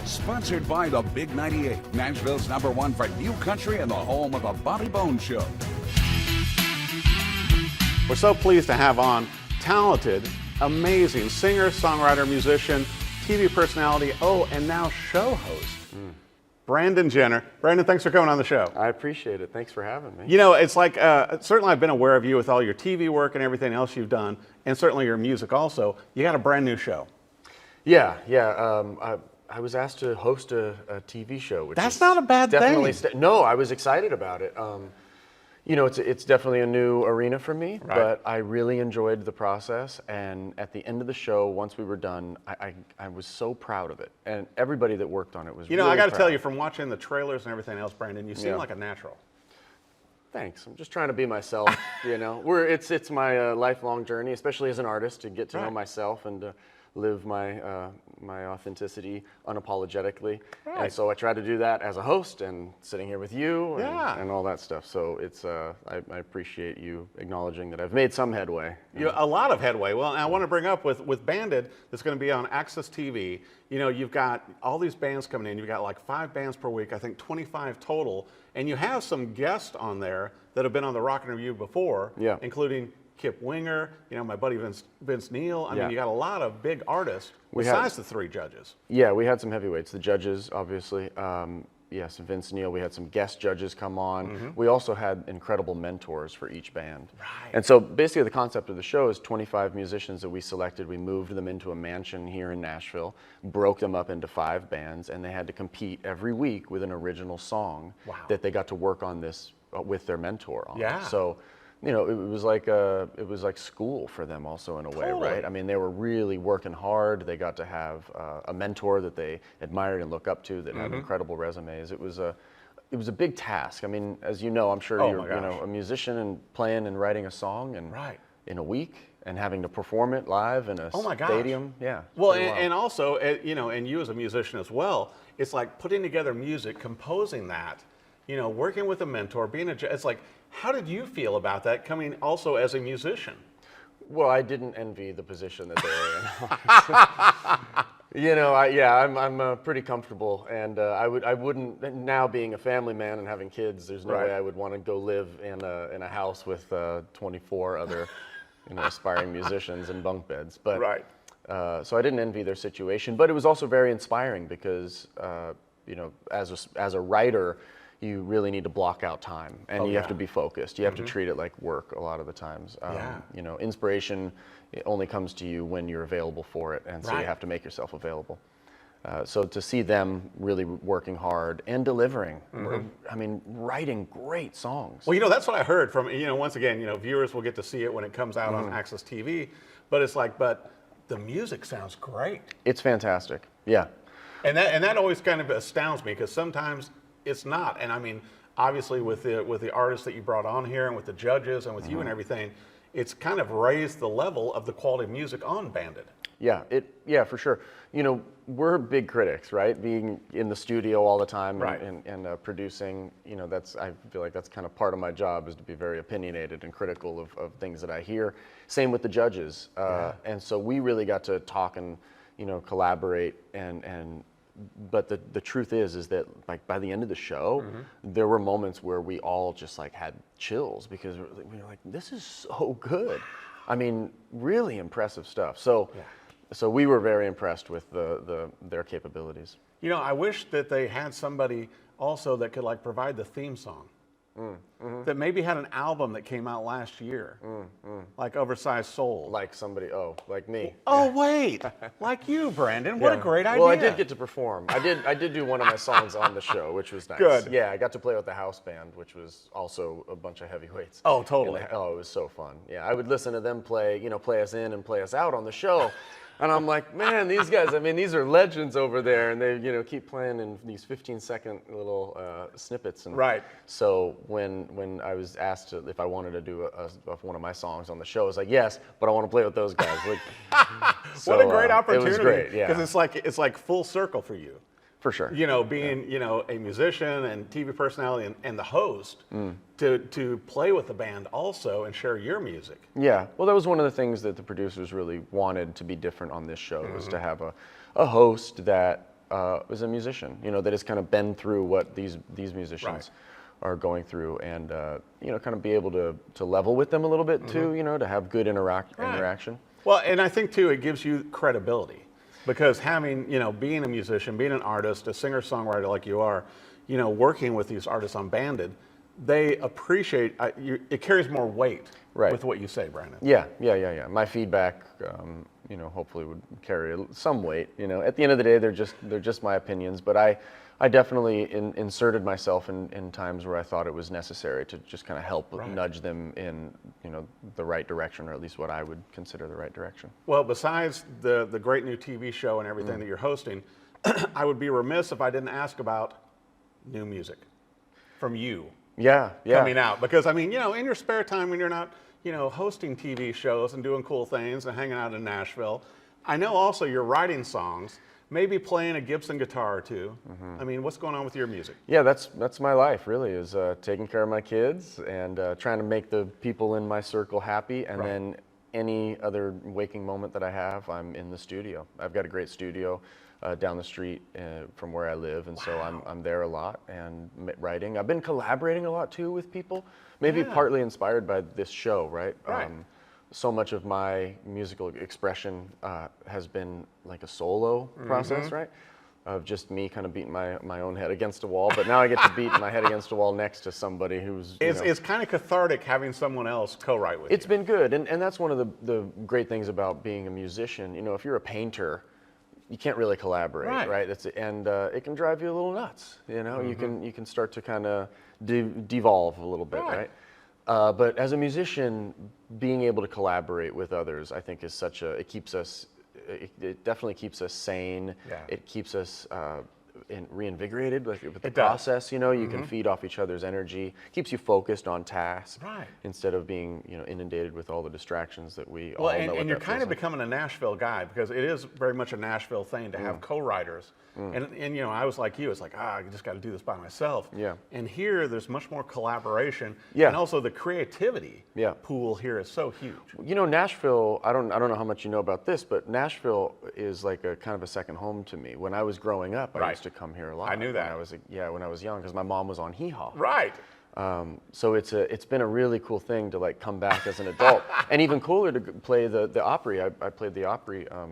Sponsored by the Big 98, Nashville's #1 for new country and the home of the Bobby Bones Show. We're so pleased to have on talented, amazing singer, songwriter, musician, TV personality, and now show host, Brandon Jenner. Brandon, thanks for coming on the show. I appreciate it. Thanks for having me. You know, it's like, certainly I've been aware of you with all your TV work and everything else you've done, and certainly your music also. You got a brand new show. Yeah. I was asked to host a TV show, which That's is not a bad definitely thing. No, I was excited about it. You know, it's definitely a new arena for me, Right. but I really enjoyed the process. And at the end of the show, once we were done, I was so proud of it. And everybody that worked on it was You know, really I got to tell proud. you, from watching the trailers and everything else, Brandon, you seem Yeah. like a natural. Thanks. I'm just trying to be myself. You know, it's my lifelong journey, especially as an artist, to get to know Right. myself and to live my my authenticity unapologetically. Right. And so I try to do that as a host and sitting here with you and, Yeah. and all that stuff. So it's I appreciate you acknowledging that I've made some headway. A lot of headway. Well, and I want to bring up with Banded, that's going to be on AXS TV. You know, you've got all these bands coming in. You've got like 5 bands per week, I think 25 total. And you have some guests on there that have been on the Rock and Review before, Yeah. including Kip Winger, you know, my buddy Vince Neil. I Yeah. mean, you got a lot of big artists We besides have- the 3 judges. Yeah, we had some heavyweights. The judges, obviously. Yes, Vince Neil. We had some guest judges come on. We also had incredible mentors for each band. Right. And so basically the concept of the show is 25 musicians that we selected. We moved them into a mansion here in Nashville, broke them up into 5 bands, and they had to compete every week with an original song Wow. that they got to work on this with their mentor on. Yeah. So, you know, it was like school for them also in a way, Totally. right? I mean, they were really working hard. They got to have a mentor that they admired and looked up to that had incredible resumes. It was a big task. I mean, as you know, I'm sure Oh you're my gosh. a musician and playing and writing a song and Right. in a week and having to perform it live in a Oh my gosh. stadium. Yeah. it's Well, pretty wild. and also, you know, and you as a musician as well, it's like putting together music, composing that, you know, working with a mentor, it's like, how did you feel about that coming also as a musician? Well, I didn't envy the position that they were in. You know, I'm pretty comfortable, and I wouldn't now being a family man and having kids. There's no Right. way I would want to go live in a house with 24 other, aspiring musicians in bunk beds. But Right. So I didn't envy their situation, but it was also very inspiring because as a writer, you really need to block out time, and you have to be focused. You have to treat it like work a lot of the times. Yeah. Inspiration it only comes to you when you're available for it, and so Right. you have to make yourself available. So to see them really working hard and delivering, I mean, writing great songs. Well, you know, that's what I heard from, you know, once again, you know, viewers will get to see it when it comes out on AXS TV, but it's like, but the music sounds great. It's fantastic. Yeah. And that always kind of astounds me because sometimes it's not. And I mean, obviously with the artists that you brought on here and with the judges and with you and everything, it's kind of raised the level of the quality of music on Banded. Yeah, for sure. You know, we're big critics, right? Being in the studio all the time Right. and producing, you know, I feel like that's kind of part of my job is to be very opinionated and critical of things that I hear. Same with the judges. And so we really got to talk and, collaborate but the truth is that like by the end of the show, there were moments where we all just like had chills because we were like, this is so good. I mean, really impressive stuff. So we were very impressed with their capabilities. You know, I wish that they had somebody also that could like provide the theme song. That maybe had an album that came out last year, like Oversized Soul. Like somebody, like me. Oh wait, like you, Brandon. What a Yeah. great idea! Well, I did get to perform. I did do one of my songs on the show, which was nice. Good. Yeah, I got to play with the house band, which was also a bunch of heavyweights. Oh, totally. It was so fun. Yeah, I would listen to them play us in and play us out on the show. And I'm like, man, these guys, I mean, these are legends over there. And they, keep playing in these 15-second little snippets. And Right. So when I was asked if I wanted to do one of my songs on the show, I was like, yes, but I want to play with those guys. Like, What a great opportunity! It was great, yeah. Because it's like full circle for you. For sure. You know, being a musician and TV personality and the host to play with the band also and share your music. Yeah, well, that was one of the things that the producers really wanted to be different on this show was to have a host that is a musician, you know, that has kind of been through what these musicians are going through, and you know, kind of be able to level with them a little bit too, you know, to have good interaction. Well, and I think too, it gives you credibility, because having, you know, being a musician, being an artist, a singer-songwriter like you are, you know, working with these artists on Banded, they appreciate, it carries more weight with what you say, Brandon. Yeah. My feedback, you know, hopefully would carry some weight. You know, at the end of the day, they're just my opinions, but I definitely inserted myself in times where I thought it was necessary to just kind of help nudge them in, you know, the right direction, or at least what I would consider the right direction. Well, besides the great new TV show and everything that you're hosting, I would be remiss if I didn't ask about new music from you. Yeah. Coming out, because I mean, you know, in your spare time when you're not, you know, hosting TV shows and doing cool things and hanging out in Nashville, I know also you're writing songs, maybe playing a Gibson guitar or two. I mean, what's going on with your music? Yeah, that's my life really, is taking care of my kids and trying to make the people in my circle happy, and then any other waking moment that I have, I'm in the studio. I've got a great studio down the street from where I live, and so I'm there a lot and writing. I've been collaborating a lot too with people, maybe partly inspired by this show, right? So much of my musical expression has been like a solo process, right? Of just me kind of beating my own head against a wall, but now I get to beat my head against a wall next to somebody who's, It's kind of cathartic having someone else co-write with you. It's been good, and that's one of the great things about being a musician. You know, if you're a painter, you can't really collaborate, right? And it can drive you a little nuts. You know, you can start to kind of devolve a little bit, right? But as a musician, being able to collaborate with others, I think, is such it definitely keeps us sane. It keeps us reinvigorated with the process. You know, you can feed off each other's energy, keeps you focused on task, instead of being, you know, inundated with all the distractions that we all know. And you're kind of becoming a Nashville guy, because it is very much a Nashville thing to have co-writers. And you know, I was like you, it's like, I just got to do this by myself. And here, there's much more collaboration, and also the creativity pool here is so huge. You know, Nashville, I don't know how much you know about this, but Nashville is like a kind of a second home to me. When I was growing up, I used to come here a lot. I knew that. When I was young, because my mom was on Hee Haw. So it's been a really cool thing to like come back as an adult, and even cooler to play the Opry. I played the Opry a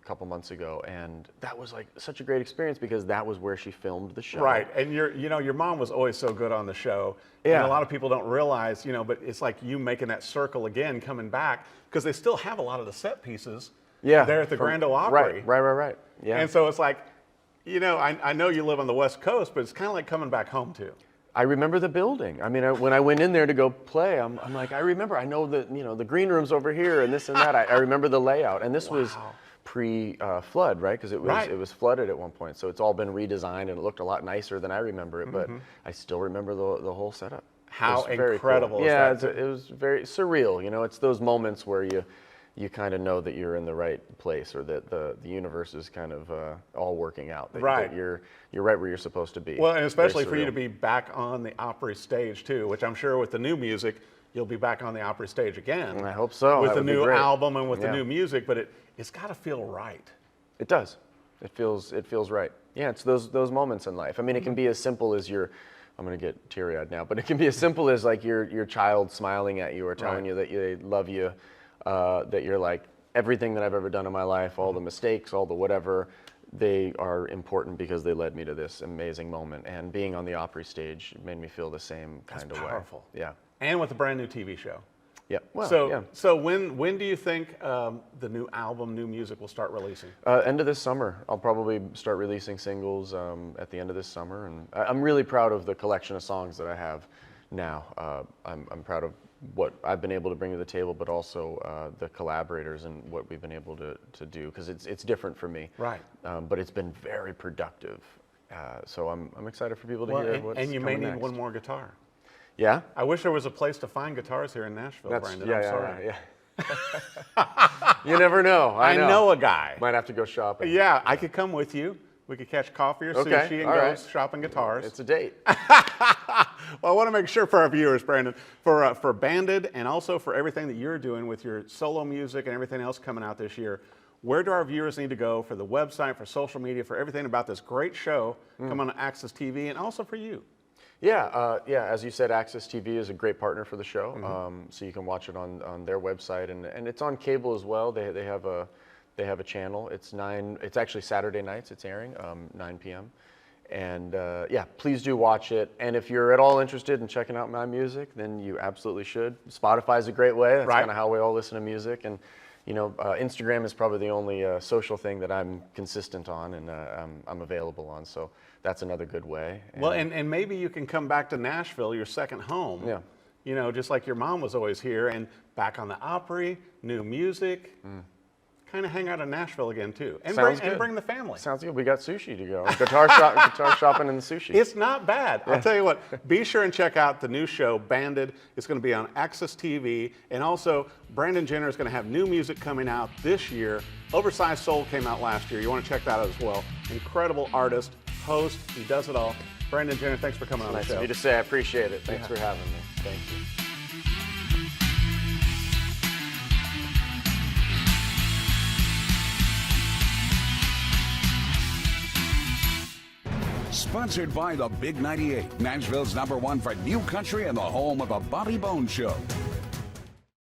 couple months ago, and that was like such a great experience, because that was where she filmed the show. And your mom was always so good on the show. And a lot of people don't realize, you know, but it's like you making that circle again, coming back, because they still have a lot of the set pieces there at the Grand Ole Opry. Right. Yeah. And so it's like, you know, I know you live on the West Coast, but it's kind of like coming back home too. I remember the building. I mean, when I went in there to go play, I'm like, I remember. I know that, you know, the green room's over here and this and that. I remember the layout, and this was pre-flood, right? Because it was flooded at one point, so it's all been redesigned, and it looked a lot nicer than I remember it. But I still remember the whole setup. How incredible! Cool. Yeah, it was very surreal. You know, it's those moments where you kind of know that you're in the right place, or that the universe is kind of all working out. That you're right where you're supposed to be. Well, and especially for you to be back on the Opry stage too, which I'm sure with the new music, you'll be back on the Opry stage again. And I hope so. With the new album and with the new music, but it's got to feel right. It does. It feels right. Yeah, it's those moments in life. I mean, it can be as simple as I'm going to get teary-eyed now, but it can be as simple as like your child smiling at you, or telling you that they love you. That you're like, everything that I've ever done in my life, all the mistakes, all the whatever, they are important because they led me to this amazing moment. And being on the Opry stage made me feel the same kind of way. Powerful. Yeah. And with a brand new TV show. Yeah. Well, so when do you think the new album, new music will start releasing? End of this summer. I'll probably start releasing singles at the end of this summer, and I'm really proud of the collection of songs that I have now. I'm proud of what I've been able to bring to the table, but also the collaborators and what we've been able to do, because it's different for me. But it's been very productive. So I'm excited for people to hear what's coming next. And you may need one more guitar. Yeah? I wish there was a place to find guitars here in Nashville, Brandon. I'm sorry. You never know. I know a guy. Might have to go shopping. Yeah, I could come with you. We could catch coffee or sushi and go shopping guitars. It's a date. Well, I want to make sure for our viewers, Brandon, for Banded, and also for everything that you're doing with your solo music and everything else coming out this year, where do our viewers need to go for the website, for social media, for everything about this great show come on AXS TV, and also for you? Yeah, as you said, AXS TV is a great partner for the show, so you can watch it on their website, and it's on cable as well. They have a channel. It's actually Saturday nights. It's airing 9 p.m. And yeah, please do watch it. And if you're at all interested in checking out my music, then you absolutely should. Spotify's a great way. That's kind of how we all listen to music. And you know, Instagram is probably the only social thing that I'm consistent on and I'm available on. So that's another good way. Well, and maybe you can come back to Nashville, your second home. Yeah. You know, just like your mom was always here, and back on the Opry, new music. Kind of hang out in Nashville again too, and bring the family. Sounds good. We got sushi to go. Guitar shopping and the sushi. It's not bad. I'll tell you what. Be sure and check out the new show, Banded. It's going to be on AXS TV, and also Brandon Jenner is going to have new music coming out this year. Oversized Soul came out last year. You want to check that out as well. Incredible artist, host. He does it all. Brandon Jenner, thanks for coming on the show. Nice of you to say. I appreciate it. Thanks for having me. Thank you. Sponsored by the Big 98, Nashville's #1 for new country and the home of the Bobby Bones Show.